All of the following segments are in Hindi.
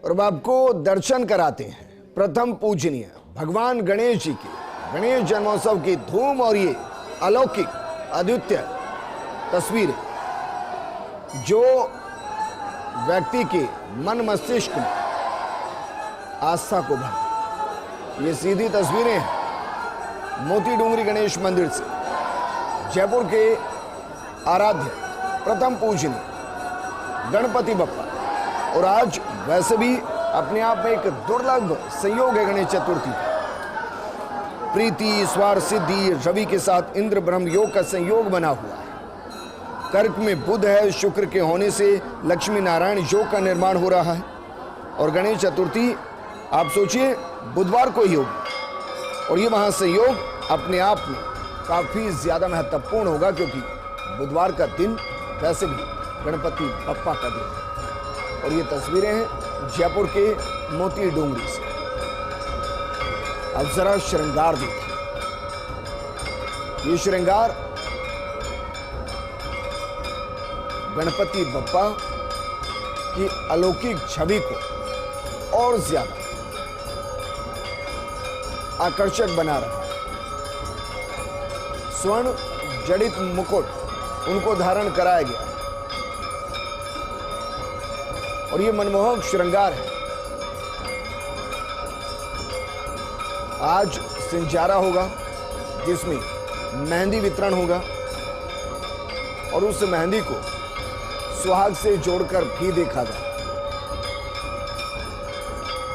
और अब आपको दर्शन कराते हैं प्रथम पूजनीय भगवान गणेश जी की गणेश जन्मोत्सव की धूम और ये अलौकिक अद्वितीय तस्वीरें जो व्यक्ति के मन मस्तिष्क में आस्था को भर। ये सीधी तस्वीरें हैं मोती डूंगरी गणेश मंदिर से, जयपुर के आराध्य प्रथम पूजनीय गणपति बप्पा। और आज वैसे भी अपने आप में एक दुर्लभ संयोग है गणेश चतुर्थी। प्रीति स्वार सिद्धि रवि के साथ इंद्र ब्रह्म योग का संयोग बना हुआ है। कर्क में बुध है, शुक्र के होने से लक्ष्मी नारायण योग का निर्माण हो रहा है। और गणेश चतुर्थी आप सोचिए बुधवार को ही होगी और ये महासंयोग अपने आप में काफी ज्यादा महत्वपूर्ण होगा, क्योंकि बुधवार का दिन वैसे भी गणपति बप्पा का दिन है। और ये तस्वीरें हैं जयपुर के मोती डूंगरी से। अब जरा श्रृंगार देखिए। ये श्रृंगार गणपति बप्पा की अलौकिक छवि को और ज्यादा आकर्षक बना रहा है। स्वर्ण जड़ित मुकुट उनको धारण कराया गया और ये मनमोहक श्रृंगार है। आज सिंजारा होगा जिसमें मेहंदी वितरण होगा और उस मेहंदी को सुहाग से जोड़कर भी देखा जाए।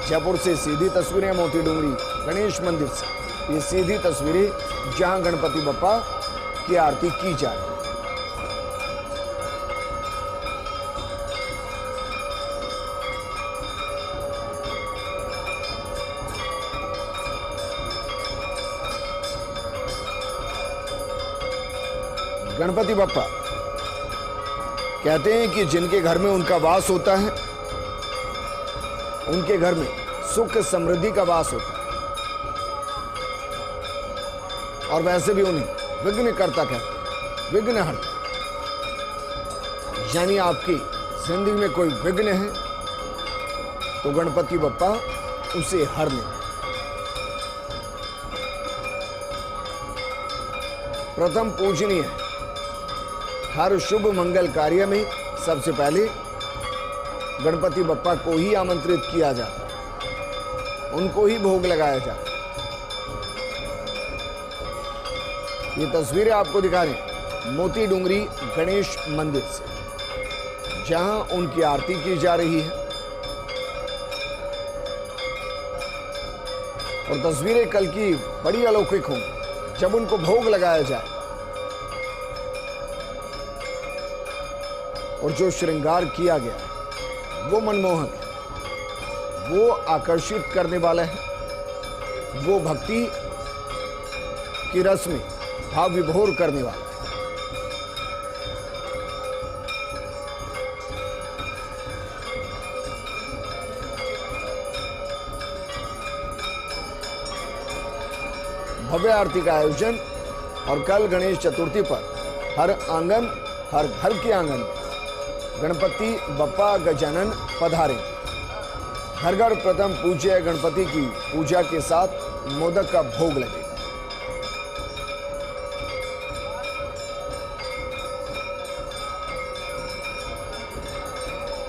जयपुर से सीधी तस्वीरें मोती डूंगरी गणेश मंदिर से। ये सीधी तस्वीरें जहां गणपति बप्पा की आरती की जा रही है। गणपति बप्पा कहते हैं कि जिनके घर में उनका वास होता है उनके घर में सुख समृद्धि का वास होता है। और वैसे भी उन्हें विघ्नकर्ता कहते हैं, विघ्नहर्ता। यानी आपकी जिंदगी में कोई विघ्न है तो गणपति बप्पा उसे हर ले। प्रथम पूजनीय है। हर शुभ मंगल कार्य में सबसे पहले गणपति बप्पा को ही आमंत्रित किया जाता है, उनको ही भोग लगाया जाता है। ये तस्वीरें आपको दिखा रहे हैं मोती डूंगरी गणेश मंदिर से, जहां उनकी आरती की जा रही है। और तस्वीरें कल की बड़ी अलौकिक होंगी जब उनको भोग लगाया जाए। और जो श्रृंगार किया गया है वो मनमोहक है, वो आकर्षित करने वाला है, वो भक्ति की रस में भाव विभोर करने वाला है। भव्य आरती का आयोजन और कल गणेश चतुर्थी पर हर आंगन हर घर के आंगन में गणपति बप्पा गजानन पधारे। घर घर प्रथम पूज्य गणपति की पूजा के साथ मोदक का भोग लगेगा।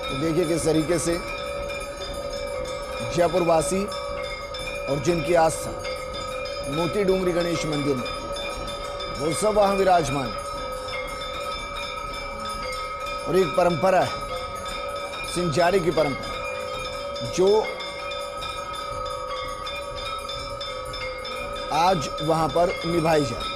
तो देखिए किस तरीके से जयपुर वासी और जिनकी आस्था मोती डूंगरी गणेश मंदिर में, वो सब वहां विराजमान है। और एक परंपरा है सिंचारी की परंपरा, जो आज वहां पर निभाई जाएगी।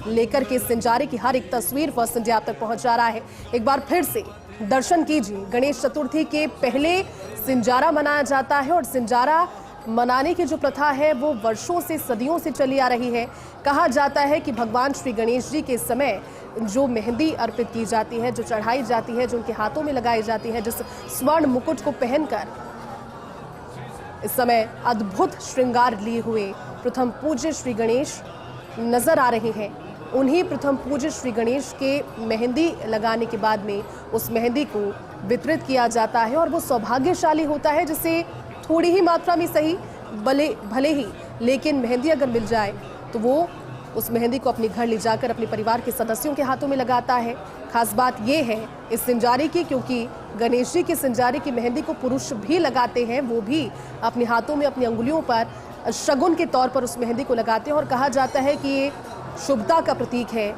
लेकर के सिंजारे की हर एक तस्वीर फर्स्ट इंडिया तक पहुंच जा रहा है। एक बार फिर से दर्शन कीजिए। गणेश चतुर्थी के पहले सिंजारा मनाया जाता है और सिंजारा मनाने की जो प्रथा है वो वर्षों से सदियों से चली आ रही है। कहा जाता है कि भगवान श्री गणेश जी के समय जो मेहंदी अर्पित की जाती है, जो चढ़ाई जाती है, जो उनके हाथों में लगाई जाती है, जिस स्वर्ण मुकुट को पहनकर इस समय अद्भुत श्रृंगार लिए हुए प्रथम पूज्य श्री गणेश नजर आ रहे हैं, उन्हीं प्रथम पूज्य श्री गणेश के मेहंदी लगाने के बाद में उस मेहंदी को वितरित किया जाता है और वो सौभाग्यशाली होता है जिसे थोड़ी ही मात्रा में सही भले ही लेकिन मेहंदी अगर मिल जाए तो वो उस मेहंदी को अपने घर ले जाकर अपने परिवार के सदस्यों के हाथों में लगाता है। खास बात यह है इस सिंजारे की, क्योंकि गणेश जी के सिंजारे की मेहंदी को पुरुष भी लगाते हैं, वो भी अपने हाथों में अपनी अंगुलियों पर शगुन के तौर पर उस मेहंदी को लगाते हैं और कहा जाता है कि ये शुभता का प्रतीक है।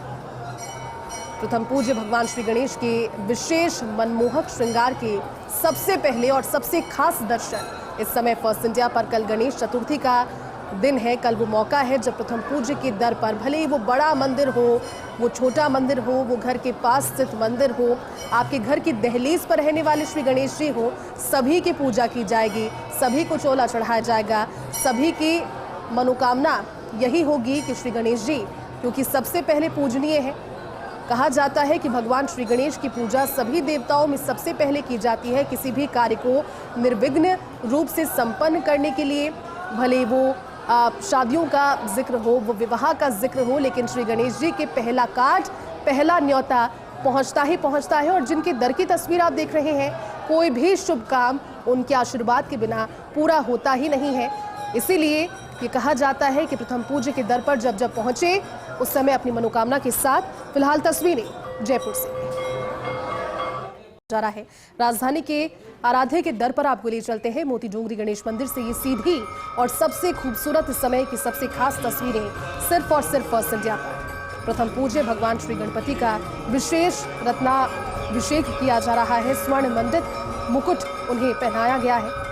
प्रथम पूज्य भगवान श्री गणेश के विशेष मनमोहक श्रृंगार के सबसे पहले और सबसे खास दर्शन इस समय फर्स्ट इंडिया पर कल गणेश चतुर्थी का दिन है। कल वो मौका है जब प्रथम पूज्य के दर पर, भले ही वो बड़ा मंदिर हो, वो छोटा मंदिर हो, वो घर के पास स्थित मंदिर हो, आपके घर की दहलीज पर रहने वाले श्री गणेश जी हो, सभी की पूजा की जाएगी, सभी को चोला चढ़ाया जाएगा, सभी की मनोकामना यही होगी कि श्री गणेश जी, क्योंकि सबसे पहले पूजनीय है। कहा जाता है कि भगवान श्री गणेश की पूजा सभी देवताओं में सबसे पहले की जाती है। किसी भी कार्य को निर्विघ्न रूप से संपन्न करने के लिए, भले वो शादियों का जिक्र हो, वो विवाह का जिक्र हो, लेकिन श्री गणेश जी के पहला कार्ड, पहला न्योता पहुंचता है। और जिनके दर की तस्वीर आप देख रहे हैं, कोई भी शुभ काम उनके आशीर्वाद के बिना पूरा होता ही नहीं है। इसीलिए ये कहा जाता है कि प्रथम पूज्य के दर पर जब पहुंचे उस समय अपनी मनोकामना के साथ। फिलहाल तस्वीरें जयपुर से जा रहा है। राजधानी के आराध्य के दर पर आपको ले चलते हैं मोती डोंगरी गणेश मंदिर से। ये सीधी और सबसे खूबसूरत समय की सबसे खास तस्वीरें सिर्फ और सिर्फ फर्स्ट इंडिया पर। प्रथम पूज्य भगवान श्री गणपति का विशेष रत्नाभिषेक किया जा रहा है। स्वर्ण मंडित मुकुट उन्हें पहनाया गया है।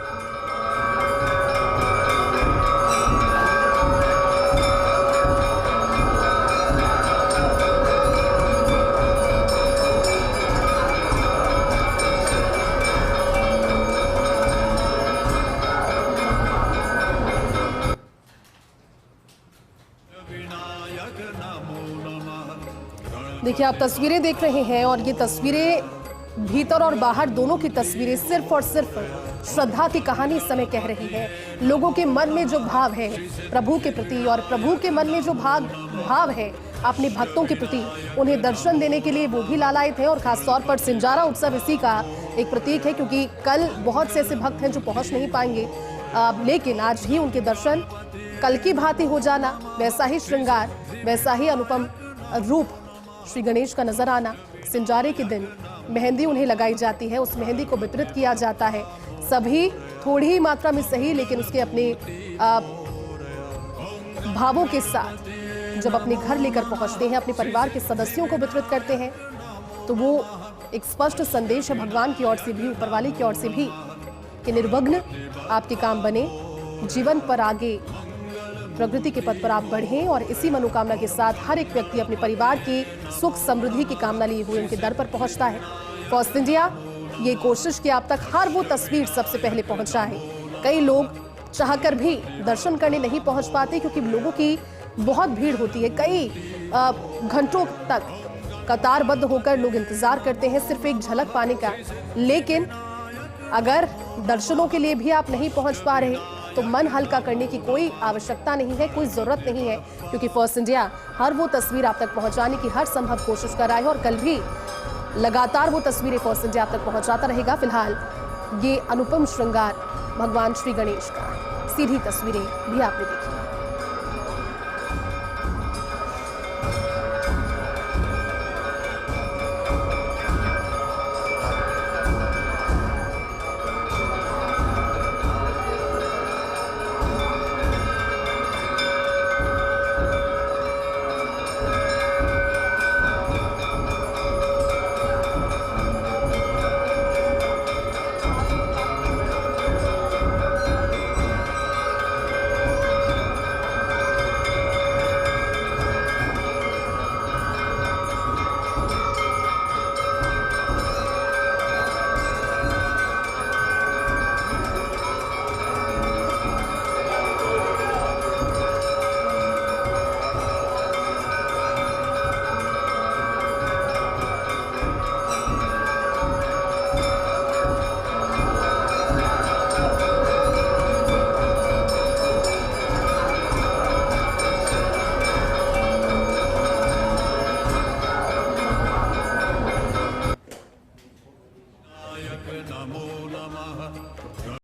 देखिए, आप तस्वीरें देख रहे हैं और ये तस्वीरें भीतर और बाहर दोनों की तस्वीरें सिर्फ और सिर्फ श्रद्धा की कहानी इस समय कह रही है। लोगों के मन में जो भाव है प्रभु के प्रति और प्रभु के मन में जो भाव है अपने भक्तों के प्रति, उन्हें दर्शन देने के लिए वो भी लालायित है। और खासतौर पर सिंजारा उत्सव इसी का एक प्रतीक है, क्योंकि कल बहुत से ऐसे भक्त हैं जो पहुंच नहीं पाएंगे, लेकिन आज ही उनके दर्शन कल की भांति हो जाना, वैसा ही श्रृंगार, वैसा ही अनुपम रूप श्री गणेश का नजर आना। सिंजारे के दिन मेहंदी उन्हें लगाई जाती है, उस मेहंदी को वितरित किया जाता है। सभी थोड़ी ही मात्रा में सही, लेकिन उसके अपने भावों के साथ जब अपने घर लेकर पहुंचते हैं, अपने परिवार के सदस्यों को वितरित करते हैं, तो वो एक स्पष्ट संदेश है भगवान की ओर से भी, ऊपर वाले की ओर से भी, कि निर्विघ्न आपके काम बने, जीवन पर आगे प्रगति के पथ पर आप बढ़ें। और इसी मनोकामना के साथ हर एक व्यक्ति अपने परिवार की सुख समृद्धि की कामना लिए हुए उनके दर पर पहुंचता है। फर्स्ट इंडिया ये कोशिश कि आप तक हर वो तस्वीर सबसे पहले पहुंचा है। कई लोग चाहकर भी दर्शन करने नहीं पहुंच पाते, क्योंकि लोगों की बहुत भीड़ होती है। कई घंटों तक कतारबद्ध होकर लोग इंतजार करते हैं सिर्फ एक झलक पाने का। लेकिन अगर दर्शनों के लिए भी आप नहीं पहुंच पा रहे तो मन हल्का करने की कोई आवश्यकता नहीं है, कोई जरूरत नहीं है, क्योंकि फर्स्ट इंडिया हर वो तस्वीर आप तक पहुंचाने की हर संभव कोशिश कर रहा है और कल भी लगातार वो तस्वीरें फर्स्ट इंडिया आप तक पहुंचाता रहेगा। फिलहाल ये अनुपम श्रृंगार भगवान श्री गणेश का, सीधी तस्वीरें भी आपने देखी। विनायक नमो नमः।